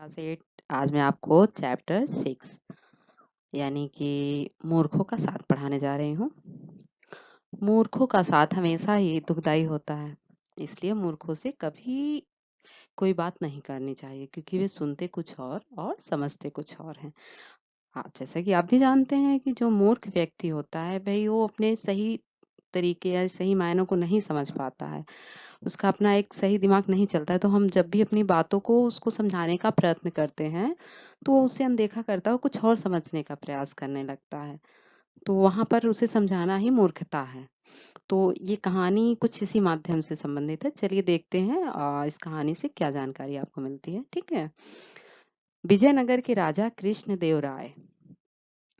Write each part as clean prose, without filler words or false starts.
Class 8। आज मैं आपको चैप्टर 6 यानी कि मूर्खों का साथ पढ़ाने जा रही हूँ। मूर्खों का साथ हमेशा ही दुखदाई होता है, इसलिए मूर्खों से कभी कोई बात नहीं करनी चाहिए क्योंकि वे सुनते कुछ और समझते कुछ और हैं। हाँ, जैसा कि आप भी जानते हैं कि जो मूर्ख व्यक्ति होता है भाई वो अपने सही तरीके या सही मायनों को नहीं समझ पाता है। उसका अपना एक सही दिमाग नहीं चलता है, तो हम जब भी अपनी बातों को उसको समझाने का प्रयत्न करते हैं, तो वो उससे अनदेखा करता है, वो कुछ और समझने का प्रयास करने लगता है। तो वहाँ पर उसे समझाना ही मूर्खता है। तो ये कहानी कुछ इसी माध्यम से संबंधित है। चलिए देखते हैं इस कहानी से क्या जानकारी आपको मिलती है। ठीक है। विजयनगर के राजा कृष्णदेव राय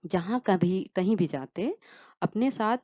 जहाँ कभी कहीं भी जाते, अपने साथ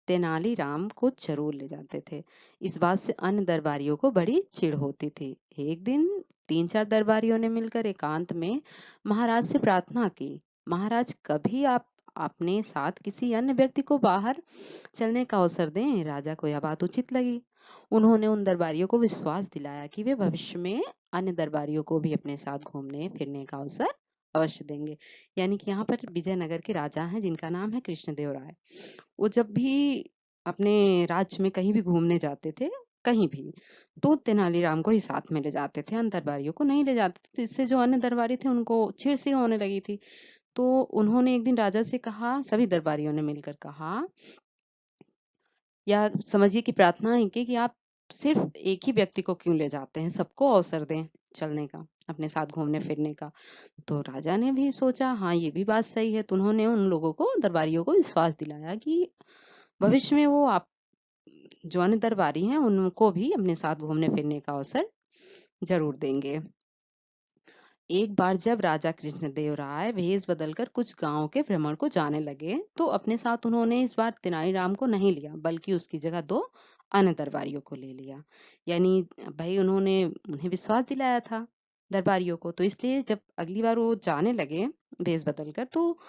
तेनालीराम को जरूर ले जाते थे। इस बात से अन्य दरबारियों को बड़ी चिढ़ होती थी। एक दिन 3-4 दरबारियों ने मिलकर एकांत में महाराज से प्रार्थना की, महाराज कभी आप अपने साथ किसी अन्य व्यक्ति को बाहर चलने का अवसर दें। राजा को यह बात उचित लगी। उन्होंने उन दरबारियों को विश्वास दिलाया कि वे भविष्य में अन्य दरबारियों को भी अपने साथ घूमने फिरने का अवसर अवश्य देंगे। यानी कि यहाँ पर विजयनगर के राजा हैं जिनका नाम है कृष्णदेव राय। वो जब भी अपने राज्य में कहीं भी घूमने जाते थे, कहीं भी, तो तेनालीराम को ही साथ में ले जाते थे, अन्य दरबारियों को नहीं ले जाते थे। इससे जो अन्य दरबारी थे उनको चिढ़ सी होने लगी थी। तो उन्होंने एक दिन राजा से कहा, सभी दरबारियों ने मिलकर कहा या समझिए कि प्रार्थना है कि आप सिर्फ एक ही व्यक्ति को क्यों ले जाते हैं, सबको अवसर दें चलने का, अपने साथ घूमने फिरने का। तो राजा ने भी सोचा हाँ ये भी बात सही है। तो उन्होंने उन लोगों को, दरबारियों को विश्वास दिलाया कि भविष्य में वो आप जो अन्य दरबारी हैं उनको भी अपने साथ घूमने फिरने का अवसर जरूर देंगे। एक बार जब राजा कृष्णदेव राय भेष बदलकर कुछ गांवों के भ्रमण को जाने लगे, तो अपने साथ उन्होंने इस बार तेनालीराम को नहीं लिया, बल्कि उसकी जगह 2 अन्य दरबारियों को ले लिया। यानी भाई उन्होंने उन्हें विश्वास दिलाया था दरबारियों को, तो इसलिए जब अगली बार वो जाने लगे भेष बदलकर, तो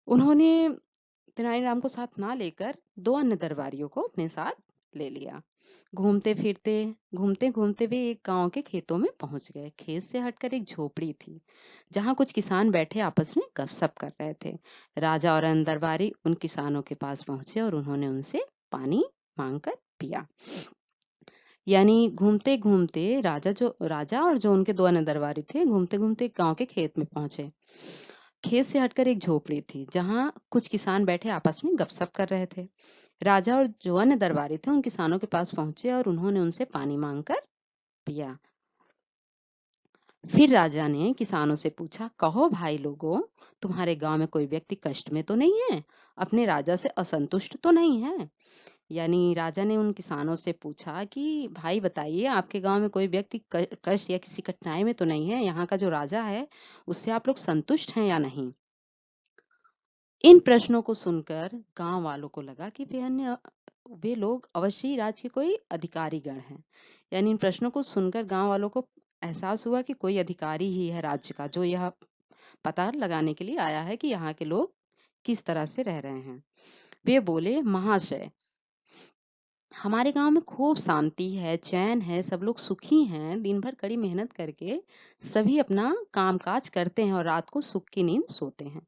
उन्होंने तेनालीराम को साथ ना लेकर 2 अन्य दरबारियों को अपने साथ ले लिया। घूमते घूमते वे एक गांव के खेतों में पहुंच गए। खेत से हटकर एक झोपड़ी थी, जहां कुछ किसान बैठे आपस में गपशप कर रहे थे। राजा और अन्य दरबारी उन किसानों के पास पहुंचे और उन्होंने उनसे पानी मांगकर पिया। यानी घूमते घूमते राजा और जो उनके 2 अन्य दरबारी थे, घूमते घूमते गांव के खेत में पहुंचे। खेत से हटकर एक झोपड़ी थी, जहां कुछ किसान बैठे आपस में गपशप कर रहे थे। राजा और जो अन्य दरबारी थे उन किसानों के पास पहुंचे और उन्होंने उनसे पानी मांगकर पिया। फिर राजा ने किसानों से पूछा, कहो भाई लोगों, तुम्हारे गांव में कोई व्यक्ति कष्ट में तो नहीं है, अपने राजा से असंतुष्ट तो नहीं है? यानी राजा ने उन किसानों से पूछा कि भाई बताइए, आपके गांव में कोई व्यक्ति कष्ट या किसी कठिनाई में तो नहीं है? यहाँ का जो राजा है उससे आप लोग संतुष्ट हैं या नहीं? इन प्रश्नों को सुनकर गांव वालों को लगा कि वे लोग अवश्य ही राज्य के कोई अधिकारी गण हैं। यानी इन प्रश्नों को सुनकर गांव वालों को एहसास हुआ कि कोई अधिकारी ही है राज्य का, जो यह पता लगाने के लिए आया है कि यहाँ के लोग किस तरह से रह रहे हैं। वे बोले, महाशय, हमारे गांव में खूब शांति है, चैन है, सब लोग सुखी हैं। दिन भर कड़ी मेहनत करके सभी अपना कामकाज करते हैं और रात को सुख की नींद सोते हैं।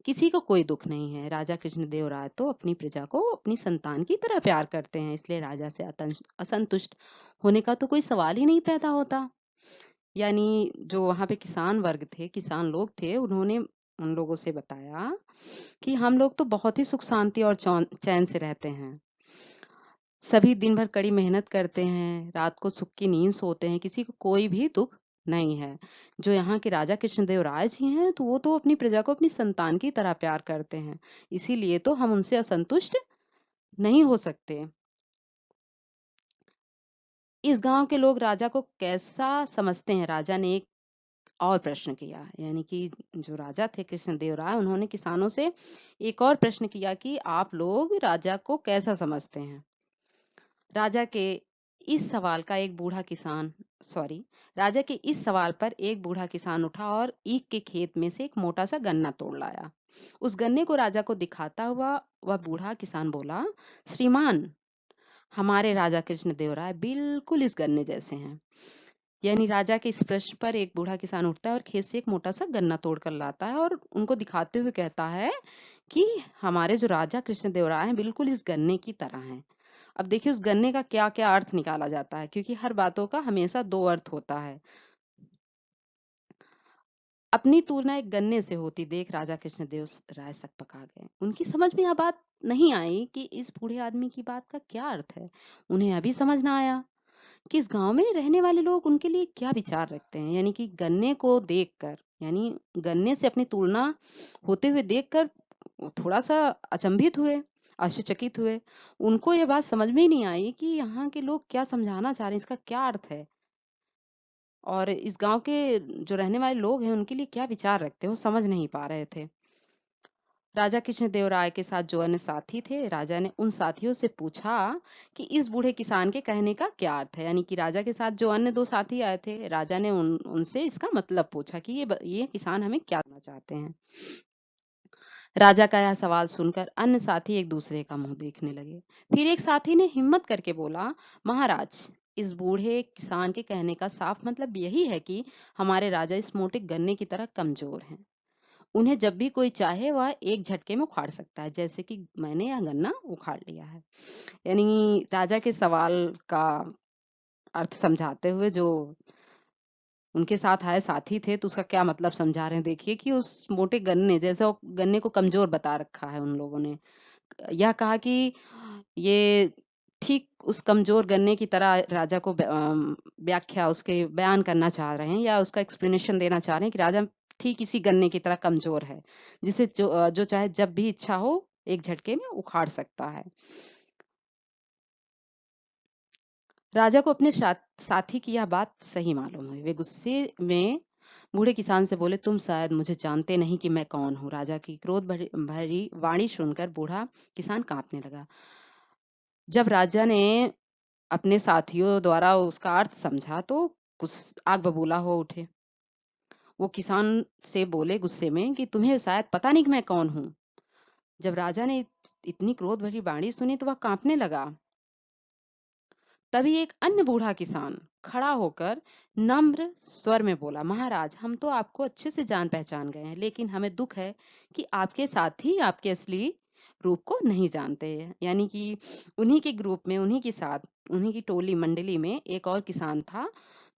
किसी को कोई दुख नहीं है। राजा कृष्णदेव राय तो अपनी प्रजा को अपनी संतान की तरह प्यार करते हैं, इसलिए राजा से असंतुष्ट होने का तो कोई सवाल ही नहीं पैदा होता। यानी जो वहां पे किसान लोग थे, उन्होंने उन लोगों से बताया कि हम लोग तो बहुत ही सुख शांति और चैन से रहते हैं। सभी दिन भर कड़ी मेहनत करते हैं, रात को सुख की नींद सोते हैं, किसी को कोई भी दुख नहीं है। जो यहाँ के राजा कृष्णदेव राय जी हैं, तो वो तो अपनी प्रजा को अपनी संतान की तरह प्यार करते हैं, इसीलिए तो हम उनसे असंतुष्ट नहीं हो सकते। इस गांव के लोग राजा को कैसा समझते हैं? राजा ने एक और प्रश्न किया। यानी कि जो राजा थे कृष्णदेव राय, उन्होंने किसानों से एक और प्रश्न किया कि आप लोग राजा को कैसा समझते हैं? राजा के इस सवाल का एक बूढ़ा किसान सॉरी राजा के इस सवाल पर एक बूढ़ा किसान उठा और ईख के खेत में से एक मोटा सा गन्ना तोड़ लाया। उस गन्ने को राजा को दिखाता हुआ वह बूढ़ा किसान बोला, श्रीमान, हमारे राजा कृष्णदेव राय बिल्कुल इस गन्ने जैसे हैं। यानी राजा के इस प्रश्न पर एक बूढ़ा किसान उठता है और खेत से एक मोटा सा गन्ना तोड़कर लाता है और उनको दिखाते हुए कहता है कि हमारे जो राजा कृष्णदेवराय हैं बिल्कुल इस गन्ने की तरह हैं। अब देखिए उस गन्ने का क्या क्या अर्थ निकाला जाता है, क्योंकि हर बातों का हमेशा दो अर्थ होता है। अपनी तुलना एक गन्ने से होती देख राजा कृष्णदेव राय सकपका गए। उनकी समझ में यह बात नहीं आई कि इस बूढ़े आदमी की बात का क्या अर्थ है। उन्हें अभी समझ ना आया कि इस गांव में रहने वाले लोग उनके लिए क्या विचार रखते हैं। यानी कि गन्ने को देखकर, यानी गन्ने से अपनी तुलना होते हुए देखकर वो थोड़ा सा अचंभित हुए, आश्चर्यचकित हुए। उनको यह बात समझ में ही नहीं आई कि यहाँ के लोग क्या समझाना चाह रहे हैं, इसका क्या अर्थ है, और इस गांव के जो रहने वाले लोग हैं उनके लिए क्या विचार रखते हैं, वो समझ नहीं पा रहे थे। राजा कृष्णदेव राय के साथ जो अन्य साथी थे, राजा ने उन साथियों से पूछा कि इस बूढ़े किसान के कहने का क्या अर्थ है। यानी कि राजा के साथ जो अन्य दो साथी आए थे, राजा ने उनसे इसका मतलब पूछा कि ये किसान हमें क्या कहना चाहते हैं। राजा का यह सवाल सुनकर अन्य साथी एक दूसरे का मुंह देखने लगे। फिर एक साथी ने हिम्मत करके बोला, महाराज, इस बूढ़े किसान के कहने का साफ मतलब यही है कि हमारे राजा इस मोटे गन्ने की तरह कमजोर हैं। उन्हें जब भी कोई चाहे वह एक झटके में उखाड़ सकता है, जैसे कि मैंने यह गन्ना उखाड़ लिया है। यानी राजा के सवाल का अर्थ समझाते हुए जो उनके साथ आए साथी थे, तो उसका क्या मतलब समझा रहे हैं देखिए कि उस मोटे गन्ने जैसे वो गन्ने को कमजोर बता रखा है उन लोगों ने। यह कहा कि ये ठीक उस कमजोर गन्ने की तरह राजा को व्याख्या उसके बयान करना चाह रहे हैं, या उसका एक्सप्लेनेशन देना चाह रहे हैं कि राजा ठीक इसी गन्ने की तरह कमजोर है, जिसे जो चाहे जब भी इच्छा हो एक झटके में उखाड़ सकता है। राजा को अपने साथी की यह बात सही मालूम हुई। वे गुस्से में बूढ़े किसान से बोले, तुम शायद मुझे जानते नहीं कि मैं कौन हूँ। राजा की क्रोध भरी भरी वाणी सुनकर बूढ़ा किसान कांपने लगा। जब राजा ने अपने साथियों द्वारा उसका अर्थ समझा तो कुछ आग बबूला हो उठे। वो किसान से बोले गुस्से में कि तुम्हें शायद पता नहीं कि मैं कौन हूँ। जब राजा ने इतनी क्रोध भरी वाणी सुनी तो वह कांपने लगा। तभी एक अन्य बूढ़ा किसान खड़ा होकर नम्र स्वर में बोला, महाराज, हम तो आपको अच्छे से जान पहचान गए हैं, लेकिन हमें दुख है कि आपके साथी आपके असली रूप को नहीं जानते हैं। यानी कि उन्हीं के ग्रुप में, उन्हीं के साथ, उन्हीं की टोली मंडली में एक और किसान था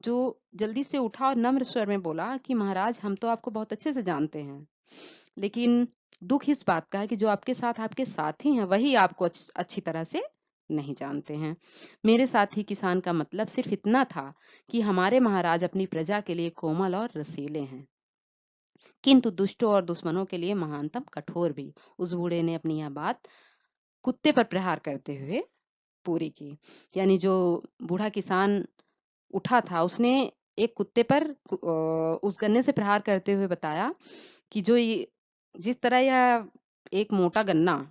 जो जल्दी से उठा और नम्र स्वर में बोला कि महाराज, हम तो आपको बहुत अच्छे से जानते हैं, लेकिन दुख इस बात का है कि जो आपके साथ आपके साथी हैं वही आपको अच्छी तरह से नहीं जानते हैं। मेरे साथी किसान का मतलब सिर्फ इतना था कि हमारे महाराज अपनी प्रजा के लिए कोमल और रसीले हैं, किंतु दुष्टों और दुश्मनों के लिए महानतम कठोर भी। उस बूढ़े ने अपनी यह बात कुत्ते पर प्रहार करते हुए पूरी की। यानी जो बूढ़ा किसान उठा था उसने एक कुत्ते पर उस गन्ने से प्रहार करते हुए बताया कि जिस तरह यह एक मोटा गन्ना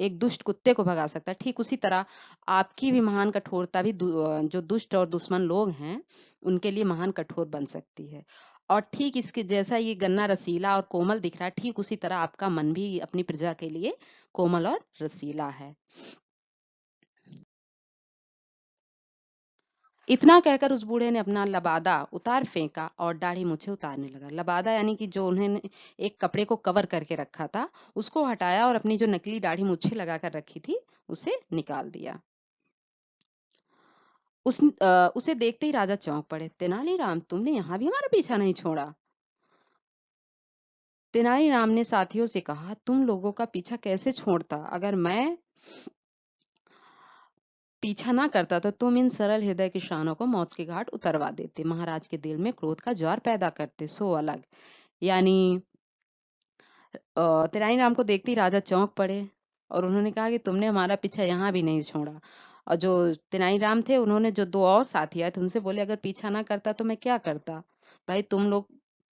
एक दुष्ट कुत्ते को भगा सकता है, ठीक उसी तरह आपकी भी महान कठोरता भी जो दुष्ट और दुश्मन लोग हैं उनके लिए महान कठोर बन सकती है। और ठीक इसके जैसा ये गन्ना रसीला और कोमल दिख रहा है, ठीक उसी तरह आपका मन भी अपनी प्रजा के लिए कोमल और रसीला है। इतना कहकर उस बूढ़े ने अपना लबादा उतार फेंका और दाढ़ी मूछें उतारने लगा। लबादा यानी कि जो उन्होंने एक कपड़े को कवर करके रखा था, उसको हटाया और अपनी जो नकली दाढ़ी मूछें लगा कर रखी थी उसे निकाल दिया। उसे देखते ही राजा चौंक पड़े। तेनालीराम, तुमने यहाँ भी हमारा पीछा नहीं छोड़ा। तेनालीराम ने साथियों से कहा, तुम लोगों का पीछा कैसे छोड़ता? अगर मैं पीछा ना करता तो तुम इन सरल हृदय किसानों को मौत के घाट उतरवा देते, महाराज के दिल में क्रोध का ज्वार पैदा करते, सो अलग। यानी तेनालीराम को देखते ही राजा चौंक पड़े और उन्होंने कहा कि तुमने हमारा पीछा यहाँ भी नहीं छोड़ा। और जो तेनालीराम थे उन्होंने जो दो और साथी आए थे उनसे बोले, अगर पीछा ना करता तो मैं क्या करता? भाई, तुम लोग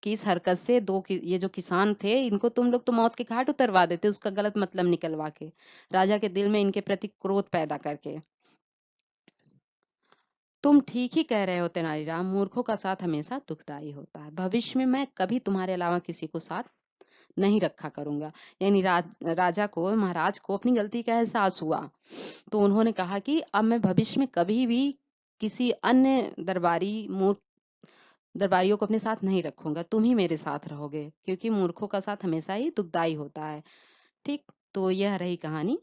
की इस हरकत से ये जो किसान थे इनको तुम लोग तो मौत के घाट उतरवा देते, उसका गलत मतलब निकलवा के, राजा के दिल में इनके प्रति क्रोध पैदा करके। तुम ठीक ही कह रहे हो तेनालीराम, मूर्खों का साथ हमेशा दुखदाई होता है। भविष्य में मैं कभी तुम्हारे अलावा किसी को साथ नहीं रखा करूंगा। यानी राजा को, महाराज को अपनी गलती का एहसास हुआ, तो उन्होंने कहा कि अब मैं भविष्य में कभी भी किसी अन्य दरबारियों को अपने साथ नहीं रखूँगा, तुम ही मेरे साथ रहोगे, क्योंकि मूर्खों का साथ हमेशा ही दुखदाई होता है। ठीक, तो यह रही कहानी।